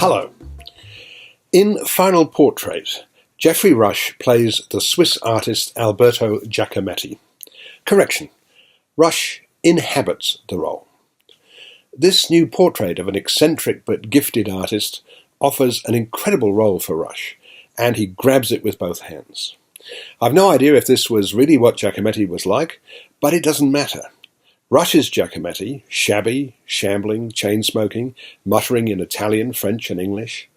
Hello. In Final Portrait, Geoffrey Rush plays the Swiss artist Alberto Giacometti. Correction, Rush inhabits the role. This new portrait of an eccentric but gifted artist offers an incredible role for Rush, and he grabs it with both hands. I've no idea if this was really what Giacometti was like, but it doesn't matter. Rush's Giacometti, shabby, shambling, chain-smoking, muttering in Italian, French and English,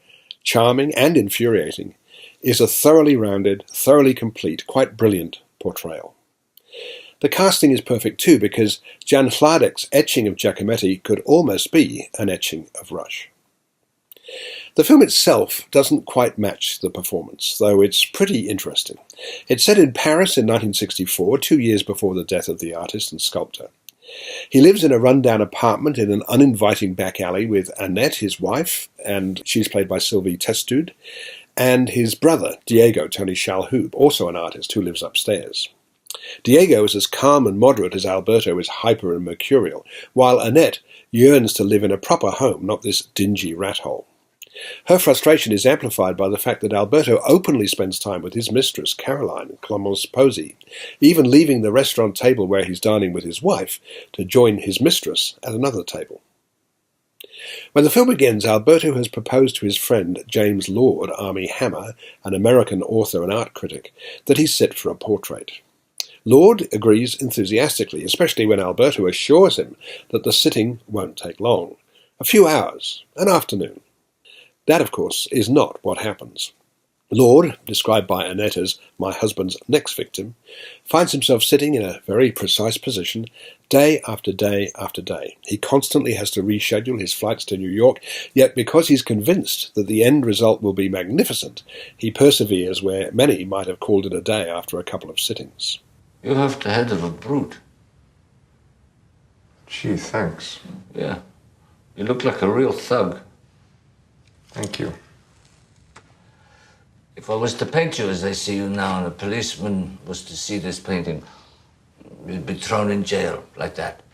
charming and infuriating, is a thoroughly rounded, thoroughly complete, quite brilliant portrayal. The casting is perfect too, because Jan Hladek's etching of Giacometti could almost be an etching of Rush. The film itself doesn't quite match the performance, though it's pretty interesting. It's set in Paris in 1964, 2 years before the death of the artist and sculptor. He lives in a run-down apartment in an uninviting back alley with Annette, his wife, and she's played by Sylvie Testud, and his brother, Diego Tony Chalhoub, also an artist who lives upstairs. Diego is as calm and moderate as Alberto is hyper and mercurial, while Annette yearns to live in a proper home, not this dingy rat hole. Her frustration is amplified by the fact that Alberto openly spends time with his mistress, Caroline Clemence-Posey, even leaving the restaurant table where he's dining with his wife to join his mistress at another table. When the film begins, Alberto has proposed to his friend James Lord, Armie Hammer, an American author and art critic, that he sit for a portrait. Lord agrees enthusiastically, especially when Alberto assures him that the sitting won't take long. A few hours, an afternoon. That, of course, is not what happens. Lord, described by Annette as my husband's next victim, finds himself sitting in a very precise position day after day after day. He constantly has to reschedule his flights to New York, yet because he's convinced that the end result will be magnificent, he perseveres where many might have called it a day after a couple of sittings. You have the head of a brute. Gee, thanks. Yeah. You look like a real thug. Thank you. If I was to paint you as I see you now, and a policeman was to see this painting, you'd be thrown in jail, like that.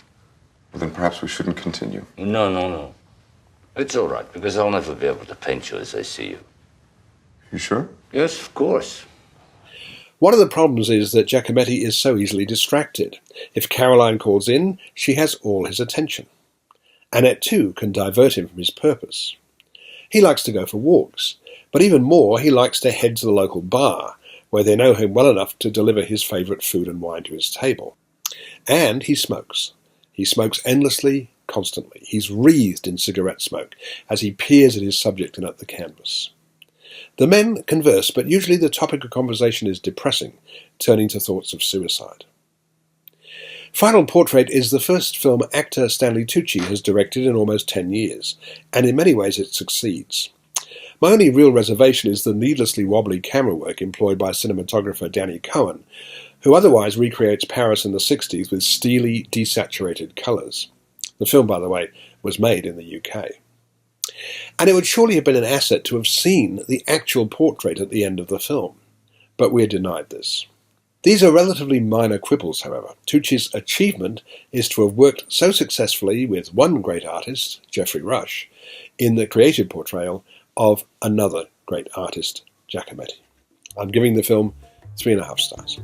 Well, then perhaps we shouldn't continue. No. It's all right, because I'll never be able to paint you as I see you. You sure? Yes, of course. One of the problems is that Giacometti is so easily distracted. If Caroline calls in, she has all his attention. Annette, too, can divert him from his purpose. He likes to go for walks, but even more he likes to head to the local bar, where they know him well enough to deliver his favourite food and wine to his table. And he smokes. He smokes endlessly, constantly. He's wreathed in cigarette smoke as he peers at his subject and at the canvas. The men converse, but usually the topic of conversation is depressing, turning to thoughts of suicide. Final Portrait is the first film actor Stanley Tucci has directed in almost 10 years, and in many ways it succeeds. My only real reservation is the needlessly wobbly camera work employed by cinematographer Danny Cohen, who otherwise recreates Paris in the 60s with steely, desaturated colours. The film, by the way, was made in the UK. And it would surely have been an asset to have seen the actual portrait at the end of the film, but we're denied this. These are relatively minor quibbles, however. Tucci's achievement is to have worked so successfully with one great artist, Geoffrey Rush, in the creative portrayal of another great artist, Giacometti. I'm giving the film 3.5 stars.